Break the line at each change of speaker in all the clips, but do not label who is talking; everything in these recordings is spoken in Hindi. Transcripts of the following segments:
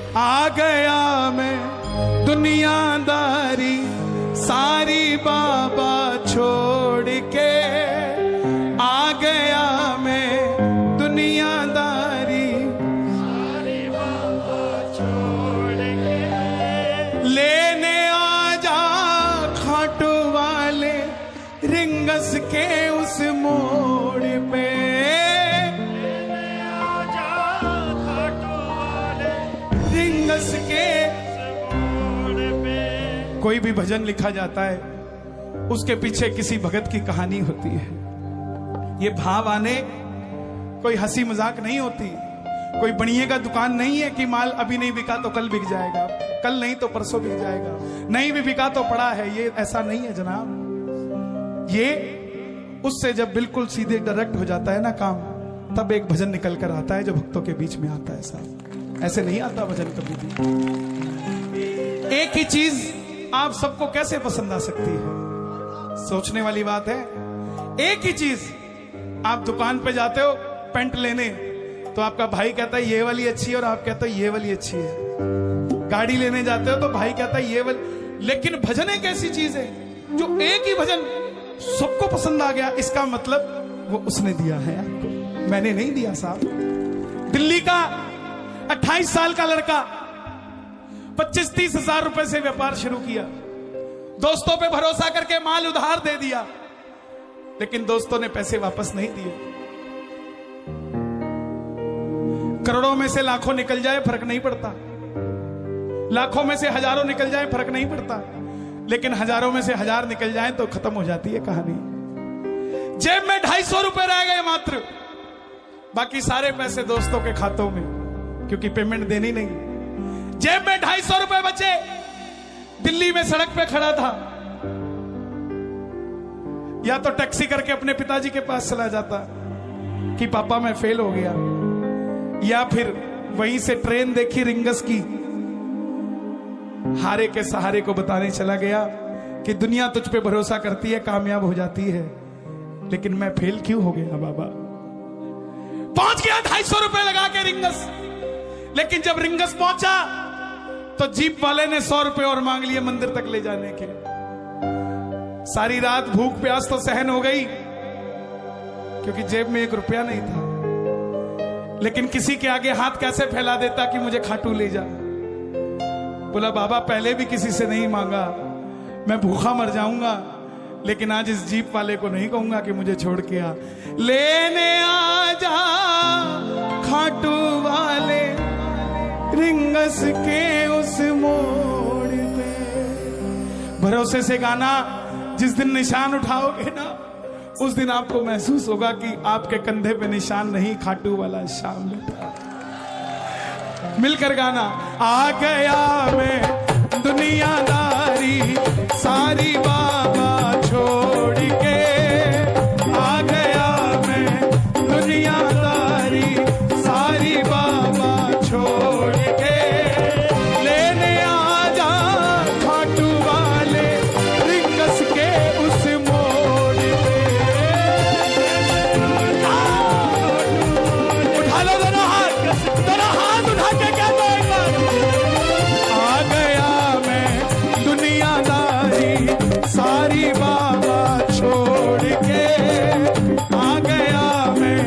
आ गया मैं दुनियादारी सारी बाबा छोड़ के, आ गया मैं दुनियादारी सारी बाबा छोड़ के, लेने आ जा खाटू वाले रिंगस के उस मोड़ पे, के कोई भी भजन लिखा जाता है उसके पीछे किसी भगत की कहानी होती है। ये भाव आने कोई हंसी मजाक नहीं होती, कोई बनिए का दुकान नहीं है कि माल अभी नहीं बिका तो कल बिक जाएगा, कल नहीं तो परसों बिक जाएगा, नहीं भी बिका तो पड़ा है, ये ऐसा नहीं है जनाब। ये उससे जब बिल्कुल सीधे डायरेक्ट हो जाता है ना काम, तब एक भजन निकल कर आता है जो भक्तों के बीच में आता है। साहब ऐसे नहीं आता भजन कभी भी। एक ही चीज आप सबको कैसे पसंद आ सकती है, सोचने वाली बात है। एक ही चीज, आप दुकान पे जाते हो पैंट लेने तो आपका भाई कहता है ये वाली अच्छी है और आप कहते हो ये वाली अच्छी है। गाड़ी लेने जाते हो तो भाई कहता है ये वाली। लेकिन भजन एक ऐसी चीज है जो एक ही भजन सबको पसंद आ गया, इसका मतलब वो उसने दिया है आपको, मैंने नहीं दिया साहब। दिल्ली का 28 साल का लड़का 25-30 हजार रुपए से व्यापार शुरू किया, दोस्तों पे भरोसा करके माल उधार दे दिया, लेकिन दोस्तों ने पैसे वापस नहीं दिए। करोड़ों में से लाखों निकल जाए फर्क नहीं पड़ता, लाखों में से हजारों निकल जाए फर्क नहीं पड़ता, लेकिन हजारों में से हजार निकल जाए तो खत्म हो जाती है कहानी। जेब में 250 रुपए रह गए मात्र, बाकी सारे पैसे दोस्तों के खातों में, क्योंकि पेमेंट देनी नहीं। जेब में 250 रुपए बचे, दिल्ली में सड़क पे खड़ा था, या तो टैक्सी करके अपने पिताजी के पास चला जाता कि पापा मैं फेल हो गया, या फिर वहीं से ट्रेन देखी रिंगस की, हारे के सहारे को बताने चला गया कि दुनिया तुझ पे भरोसा करती है, कामयाब हो जाती है, लेकिन मैं फेल क्यों हो गया बाबा। पहुंच गया 250 रुपए लगा के रिंगस, लेकिन जब रिंगस पहुंचा तो जीप वाले ने 100 रुपए और मांग लिए मंदिर तक ले जाने के। सारी रात भूख प्यास तो सहन हो गई, क्योंकि जेब में 1 रुपया नहीं था, लेकिन किसी के आगे हाथ कैसे फैला देता कि मुझे खाटू ले जा। बोला बाबा पहले भी किसी से नहीं मांगा, मैं भूखा मर जाऊंगा, लेकिन आज इस जीप वाले को नहीं कहूंगा कि मुझे छोड़ के आ। लेने आ जा खाटू वाले रिंगस के उस मोड़ पे। भरोसे से गाना, जिस दिन निशान उठाओगे ना, उस दिन आपको महसूस होगा कि आपके कंधे पे निशान नहीं, खाटू वाला शाम बैठा। मिलकर गाना, आ गया मैं दुनियादारी सारी बाबा छोड़ के, आ गया मैं दुनियादारी सारी बाबा छोड़ के, लेने आ जा खाटू वाले रिंगस के उस मोड़ पे। उठा लो दोनों हाथ उठा के क्या दो एक बार। आ गया मैं दुनियादारी सारी बाबा छोड़ के, आ गया मैं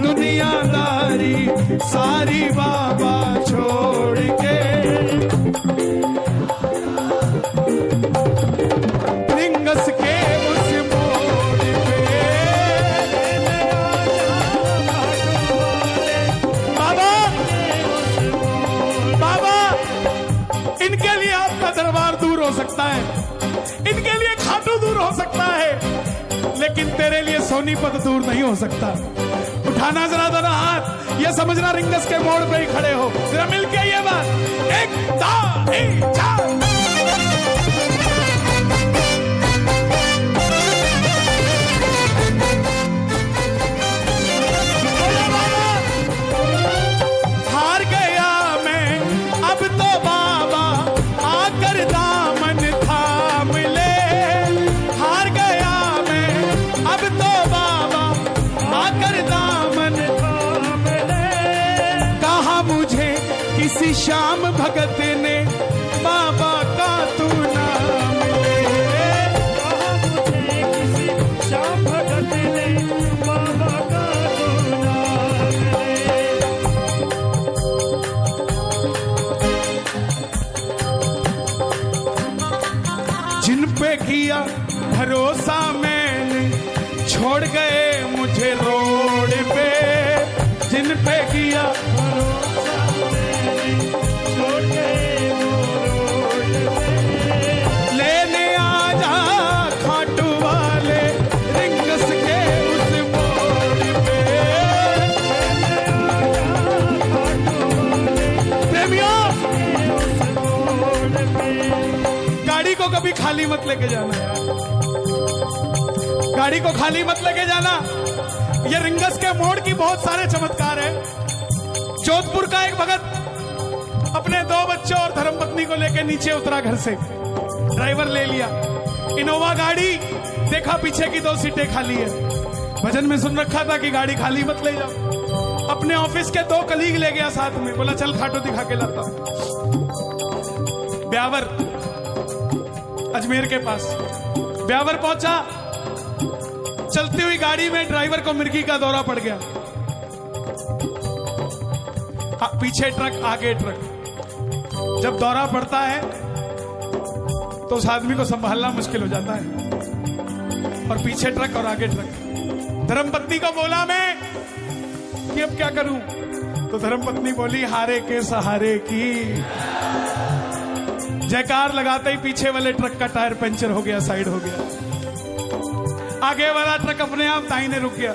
दुनियादारी सारी बाबा छोड़ के, रिंगस के उस मोड़ पे। बाबा बाबा, इनके लिए आपका दरबार दूर हो सकता है, इनके लिए खाटू दूर हो सकता है, लेकिन तेरे लिए सोनीपत दूर नहीं हो सकता। उठाना जरा दोनों हाथ, ये समझना रिंगस के मोड़ पे ही खड़े हो, जरा मिलके ये बात, 1 2 3 4। हार गया मैं अब तो बाबा आकर दामन थाम ले, हार गया मैं अब तो बाबा आकर दामन थाम ले। कहा मुझे किसी किसी श्याम भगत ने बाबा का तू नाम ले।
मुझे किसी श्याम भगत ने बाबा का तू नाम ले।
जिन पे किया भरोसा मैंने छोड़ गए मुझे रोड पे। जिन पे किया
भरोसा मैंने छोड़ गए वो रोड पे।
लेने आजा खाटू वाले रिंगस के उस मोड़ पे। प्रेमियों, गाड़ी को कभी खाली मत लेके जाना यार, गाड़ी को खाली मत लेके जाना। ये रिंगस के मोड़ की बहुत सारे चमत्कार है। जोधपुर का एक भगत अपने 2 बच्चों और धर्मपत्नी को लेके नीचे उतरा घर से, ड्राइवर ले लिया इनोवा गाड़ी, देखा पीछे की 2 सीटें खाली है। भजन में सुन रखा था कि गाड़ी खाली मत ले जाओ। अपने ऑफिस के 2 कलीग ले गया साथ में, बोला चल खाटू दिखा के लाता हूं। ब्यावर अजमेर के पास ब्यावर पहुंचा, चलती हुई गाड़ी में ड्राइवर को मिर्गी का दौरा पड़ गया। पीछे ट्रक आगे ट्रक, जब दौरा पड़ता है तो उस आदमी को संभालना मुश्किल हो जाता है, और पीछे ट्रक और आगे ट्रक। धर्मपत्नी को बोला मैं कि अब क्या करूं, तो धर्मपत्नी बोली हारे के सहारे की। जयकार लगाते ही पीछे वाले ट्रक का टायर पंचर हो गया, साइड हो गया। आगे वाला ट्रक अपने आप दाहिने रुक गया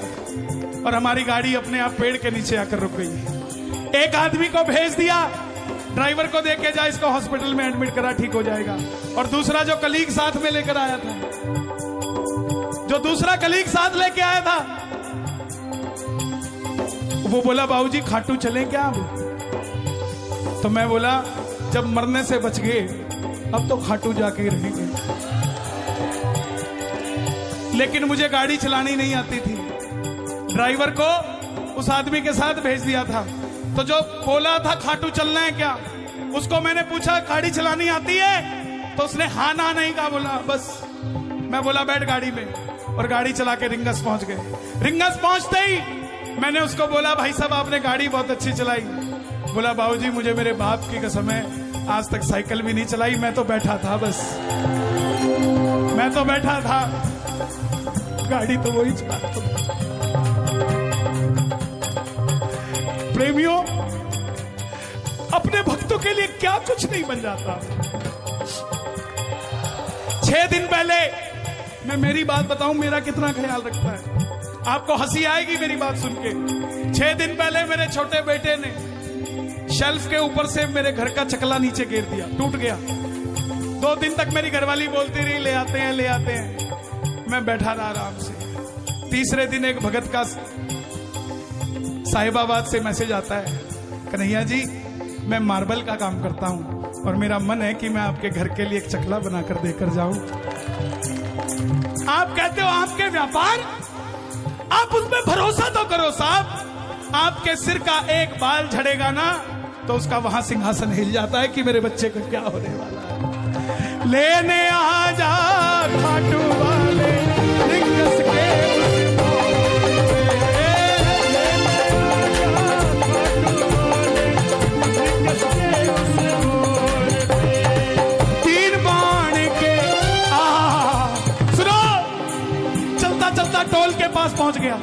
और हमारी गाड़ी अपने आप पेड़ के नीचे आकर रुक गई। एक आदमी को भेज दिया, ड्राइवर को देके जा, इसको हॉस्पिटल में एडमिट करा, ठीक हो जाएगा। और दूसरा जो कलीग साथ में लेकर आया था, जो दूसरा कलीग साथ लेके आया था, वो बोला बाबूजी खाटू चलें क्या अब? तो मैं बोला जब मरने से बच गए अब तो खाटू जाके रहेंगे। लेकिन मुझे गाड़ी चलानी नहीं आती थी, ड्राइवर को उस आदमी के साथ भेज दिया था। तो जो बोला था खाटू चलना है क्या, उसको मैंने पूछा गाड़ी चलानी आती है, तो उसने हाँ ना नहीं कहा, बोला बस। मैं बोला बैठ गाड़ी में, और गाड़ी चला के रिंगस पहुंच गए। रिंगस पहुंचते ही मैंने उसको बोला भाई साहब आपने गाड़ी बहुत अच्छी चलाई। बोला बाबूजी मुझे मेरे बाप की कसम है आज तक साइकिल भी नहीं चलाई, मैं तो बैठा था, बस मैं तो बैठा था, गाड़ी तो वही चलाता था। प्रेमियों, अपने भक्तों के लिए क्या कुछ नहीं बन जाता। 6 दिन पहले मैं मेरी बात बताऊं, मेरा कितना ख्याल रखता है, आपको हंसी आएगी मेरी बात सुन के। 6 दिन पहले मेरे छोटे बेटे ने शेल्फ के ऊपर से मेरे घर का चकला नीचे गिर दिया, टूट गया। 2 दिन तक मेरी घरवाली बोलती रही ले आते हैं ले आते हैं, मैं बैठा रहा आराम से। तीसरे दिन एक भगत का साहिबाबाद से मैसेज आता है, कन्हैया जी मैं मार्बल का काम करता हूं और मेरा मन है कि मैं आपके घर के लिए एक चकला बनाकर देकर जाऊं। आप कहते हो आपके व्यापार, आप उसमें भरोसा तो करो साहब। आपके सिर का एक बाल झड़ेगा ना तो उसका वहां सिंहासन हिल जाता है कि मेरे बच्चे को क्या होने वाला है। लेने आ जा खाटू वाले रिंगस के उस मोड़ पे। तीन बाण के सुनो, चलता चलता टोल के पास पहुंच गया।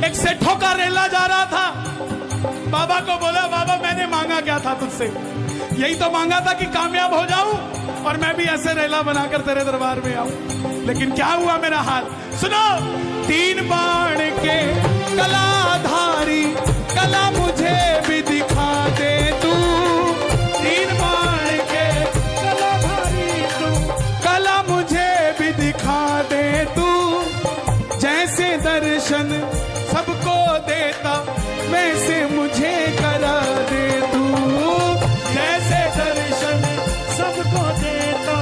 एक सेठों का रेला जा रहा था, बाबा को बोला बाबा मैंने मांगा क्या था तुझसे, यही तो मांगा था कि कामयाब हो जाऊं और मैं भी ऐसे रेला बनाकर तेरे दरबार में आऊं, लेकिन क्या हुआ मेरा हाल। सुनो, 3 बाण के कलाधारी कला मुझे भी दिखा दे तू। 3 बाण के कलाधारी तू, कला मुझे भी दिखा दे तू। जैसे दर्शन सबको देता वैसे मुझे करा दे तू। जैसे दर्शन सबको देता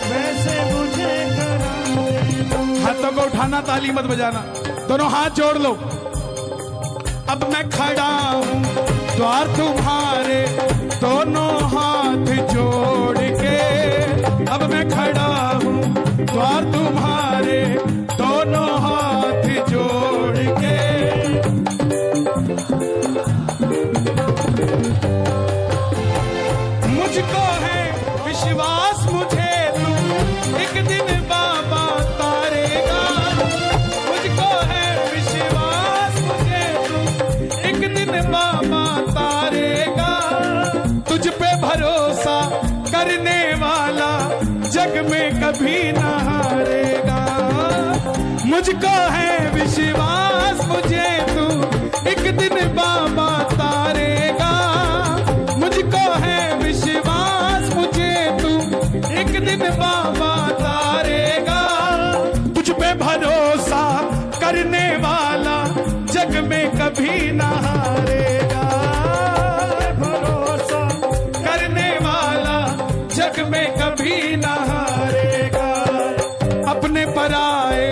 वैसे मुझे करा दे तू। हाथों को उठाना, ताली मत बजाना, दोनों हाथ जोड़ लो। अब मैं खड़ा हूं द्वार तुम्हारे दोनों हाथ जोड़ के अब मैं खड़ा हूँ द्वार तुम्हारे दोनों हाथ जोड़ के। मुझको है विश्वास मुझे तू एक दिन बाबा तारेगा। मुझको है विश्वास मुझे तू एक दिन बाबा तारेगा। तुझ पे भरोसा करने वाला जग में कभी ना हारेगा। मुझको है विश्वास मुझे तू एक दिन बाबा तारेगा। मुझको है विश्वास मुझे तू एक दिन बाबा तारेगा। तुझ पे भरोसा करने वाला जग में कभी ना हारेगा। भरोसा करने वाला जग में कभी ना हारेगा। अपने पराए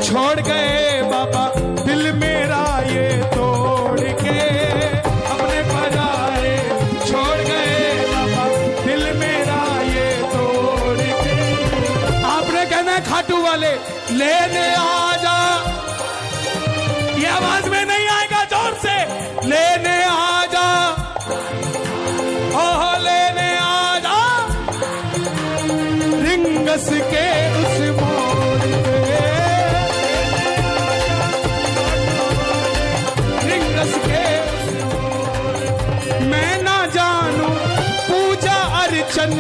छोड़ गए बाबा दिल मेरा ये तोड़ के। अपने पराए छोड़ गए बाबा दिल मेरा ये तोड़ के। आपने कहना है खाटू वाले लेने आ जा। ये आवाज में नहीं आएगा, जोर से लेने आ जा। ओह लेने आ जा रिंगस के उस मोड़ पे। रिंगस के उस मोड़ पे। मैं ना जानू पूजा अर्चन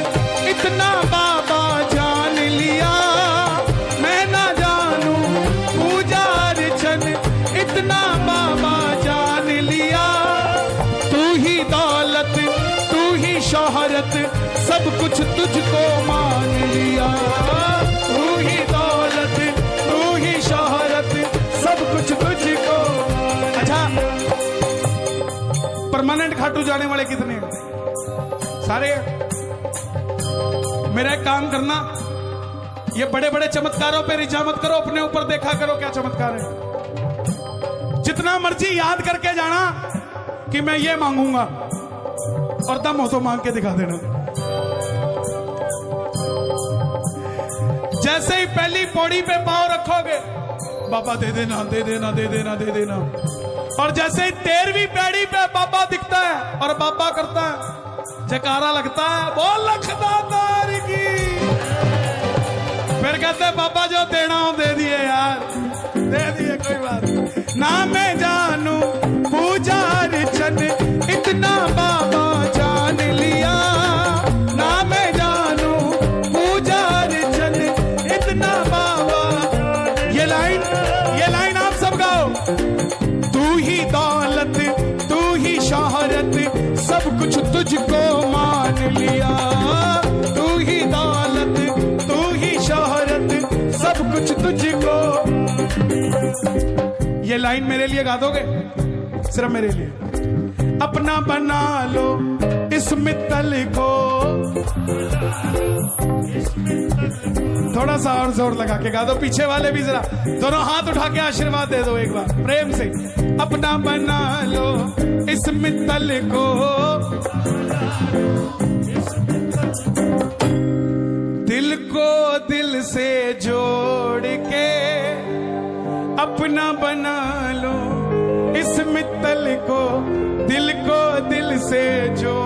इतना बाबा जान लिया। मैं ना जानू पूजा अर्चन इतना बाबा जान लिया। तू ही दौलत तू ही शोहरत सब कुछ तुझको मान लिया। तू ही दौलत तू ही शोहरत सब कुछ तुझको। अच्छा, परमानेंट खाटू जाने वाले कितने हैं? सारे। मेरा एक काम करना, ये बड़े बड़े चमत्कारों पे रिझा मत करो, अपने ऊपर देखा करो क्या चमत्कार है। जितना मर्जी याद करके जाना कि मैं ये मांगूंगा और दम हो तो मांग के दिखा देना। जैसे ही पहली पौड़ी पे पांव रखोगे बाबा दे देना दे देना दे देना दे देना। और जैसे ही 13वीं पैड़ी पे बाबा दिखता है और बाबा करता है जयकारा लगता है, बोल लखदातार की। फिर कहते हैं बाबा जो देना हो दे दिए यार, दे दिए कोई बात ना। मैं जानू पूजा अर्चन इतना बाबा जान लिया। ना मैं जानू पूजा अर्चन इतना बाबा। ये लाइन आप सब गाओ। तू ही दौलत तू ही शोहरत सब कुछ तुझको मान लिया। तू ही दौलत तू ही शोहरत सब कुछ तुझको। ये लाइन मेरे लिए गा दोगे? सिर्फ मेरे लिए। अपना बना लो इस मित्तल को। थोड़ा सा और जोर लगा के गा दो, पीछे वाले भी जरा दोनों हाथ उठा के आशीर्वाद दे दो एक बार प्रेम से। अपना बना लो इस मित्तल को। दिल को दिल से जोड़ के अपना बना लो इस मित्तल को। दिल को दिल से जोड़